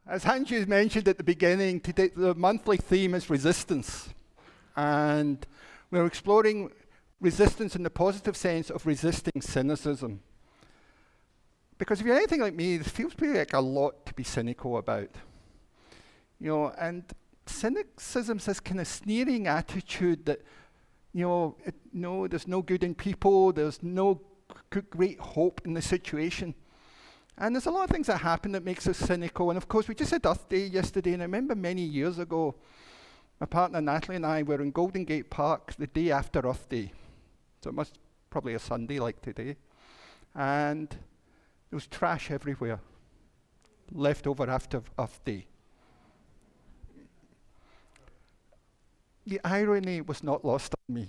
As Hanju mentioned at the beginning, today the monthly theme is resistance. And we're exploring resistance in the positive sense of resisting cynicism. Because if you're anything like me, it feels pretty like a lot to be cynical about. And cynicism is this kind of sneering attitude that, there's no good in people, there's no great hope in the situation. And there's a lot of things that happen that makes us cynical. And of course, we just had Earth Day yesterday, and I remember many years ago, my partner Natalie and I were in Golden Gate Park the day after Earth Day. So it must probably a Sunday like today. And there was trash everywhere, left over after Earth Day. The irony was not lost on me.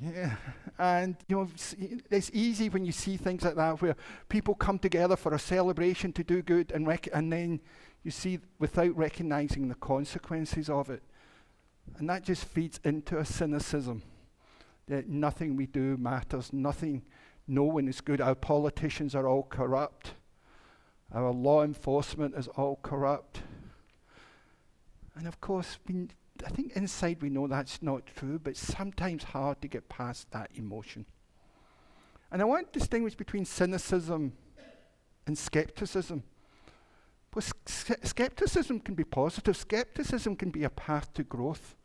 And it's easy when you see things like that where people come together for a celebration to do good and then you see without recognizing the consequences of it. And that just feeds into a cynicism that nothing we do matters, no one is good. Our politicians are all corrupt. Our law enforcement is all corrupt. And of course, I think inside we know that's not true, but it's sometimes hard to get past that emotion. And I want to distinguish between cynicism and skepticism. But skepticism can be positive. Skepticism can be a path to growth.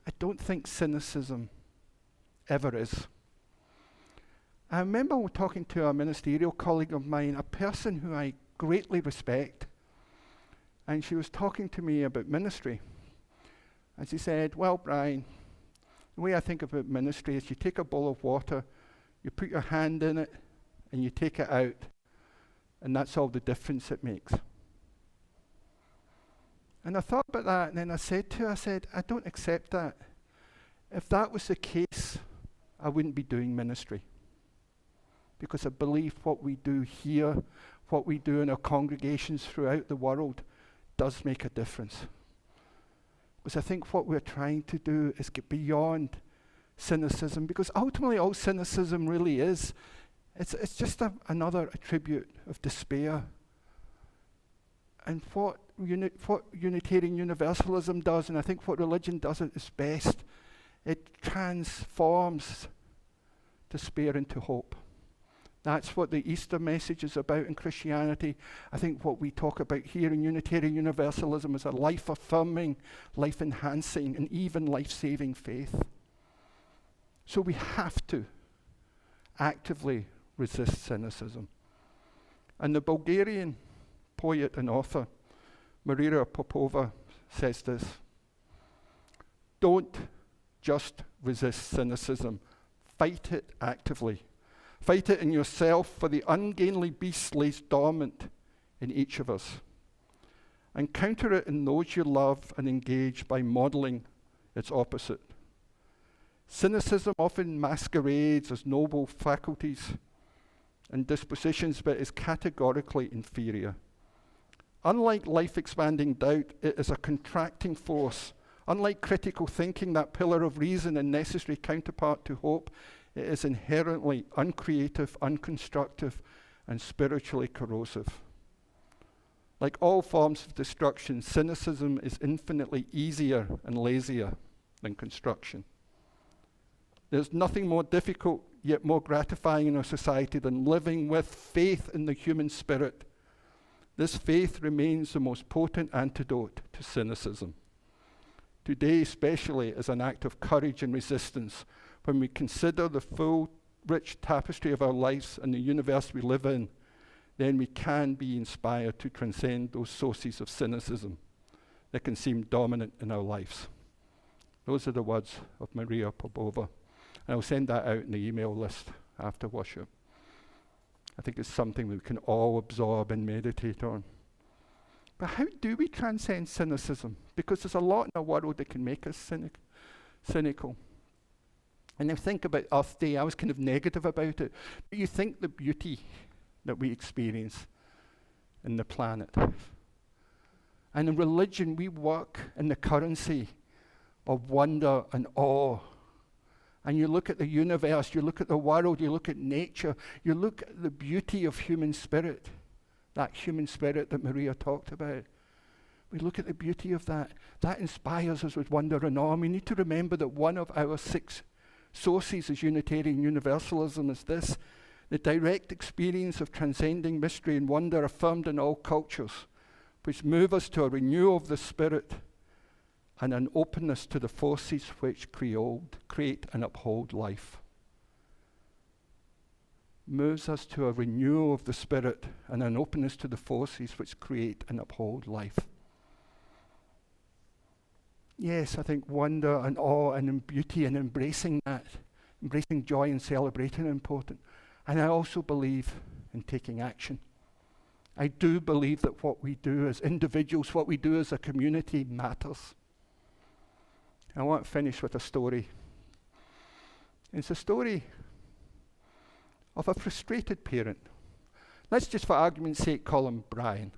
I don't think cynicism ever is. I remember talking to a ministerial colleague of mine, a person who I greatly respect, and she was talking to me about ministry. And she said, well, Brian, the way I think about ministry is you take a bowl of water, you put your hand in it, and you take it out, and that's all the difference it makes. And I thought about that, and then I said to her, I don't accept that. If that was the case, I wouldn't be doing ministry. Because I believe what we do here, what we do in our congregations throughout the world, does make a difference. Because I think what we're trying to do is get beyond cynicism, because ultimately all cynicism really is, it's just another attribute of despair. And what Unitarian Universalism does, and I think what religion does at its best, it transforms despair into hope. That's what the Easter message is about in Christianity. I think what we talk about here in Unitarian Universalism is a life-affirming, life-enhancing, and even life-saving faith. So we have to actively resist cynicism. And the Bulgarian poet and author, Marija Popova, says this: don't just resist cynicism, fight it actively. Fight it in yourself, for the ungainly beast lays dormant in each of us. And counter it in those you love and engage by modeling its opposite. Cynicism often masquerades as noble faculties and dispositions, but is categorically inferior. Unlike life-expanding doubt, it is a contracting force. Unlike critical thinking, that pillar of reason and necessary counterpart to hope, it is inherently uncreative, unconstructive, and spiritually corrosive. Like all forms of destruction, cynicism is infinitely easier and lazier than construction. There's nothing more difficult, yet more gratifying in our society than living with faith in the human spirit. This faith remains the most potent antidote to cynicism. Today, especially, is an act of courage and resistance when we consider the full, rich tapestry of our lives and the universe we live in. Then we can be inspired to transcend those sources of cynicism that can seem dominant in our lives. Those are the words of Marija Popova. And I'll send that out in the email list after worship. I think it's something that we can all absorb and meditate on. But how do we transcend cynicism? Because there's a lot in our world that can make us cynical. And then think about Earth Day. I was kind of negative about it. But you think the beauty that we experience in the planet. And in religion, we work in the currency of wonder and awe. And you look at the universe, you look at the world, you look at nature, you look at the beauty of human spirit, that human spirit that Maria talked about. We look at the beauty of that. That inspires us with wonder and awe. And we need to remember that one of our 6 sources as Unitarian Universalism is this: the direct experience of transcending mystery and wonder affirmed in all cultures, which move us to a renewal of the spirit and an openness to the forces which create and uphold life. Moves us to a renewal of the spirit and an openness to the forces which create and uphold life. Yes, I think wonder and awe and beauty and embracing that, embracing joy and celebrating are important. And I also believe in taking action. I do believe that what we do as individuals, what we do as a community matters. I want to finish with a story. It's a story of a frustrated parent. Let's just, for argument's sake, call him Brian.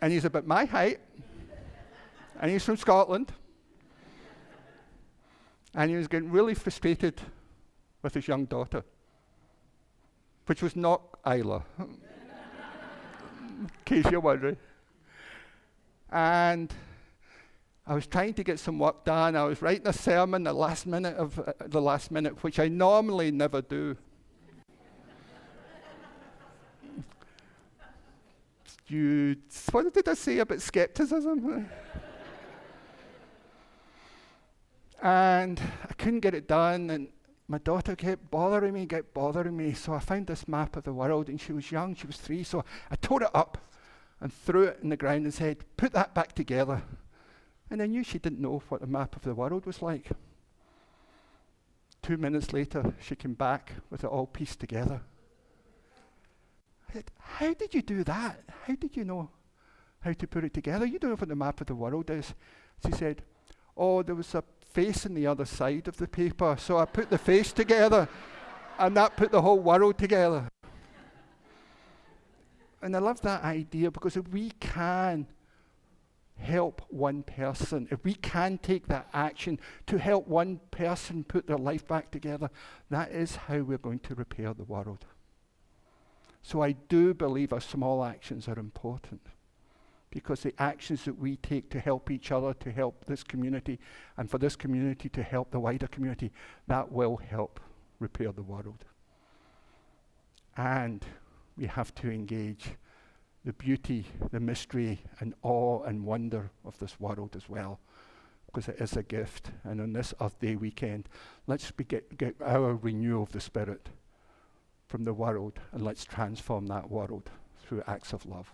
And he's about my height, and he's from Scotland, and he was getting really frustrated with his young daughter, which was not Isla, in case you're wondering. And I was trying to get some work done. I was writing a sermon the last minute, which I normally never do. What did I say about skepticism? And I couldn't get it done, and my daughter kept bothering me, so I found this map of the world, and she was young, she was 3, so I tore it up and threw it in the ground and said, "Put that back together." And I knew she didn't know what the map of the world was like. 2 minutes later, she came back with it all pieced together. I said, "How did you do that? How did you know how to put it together? You don't know what the map of the world is." She said, "Oh, there was a face on the other side of the paper, so I put the face together, and that put the whole world together." And I love that idea, because if we can help one person, if we can take that action to help one person put their life back together, that is how we're going to repair the world. So I do believe our small actions are important, because the actions that we take to help each other, to help this community, and for this community to help the wider community, that will help repair the world. And we have to engage the beauty, the mystery, and awe and wonder of this world as well, because it is a gift. And on this Earth Day weekend, let's get our renewal of the Spirit from the world, and let's transform that world through acts of love.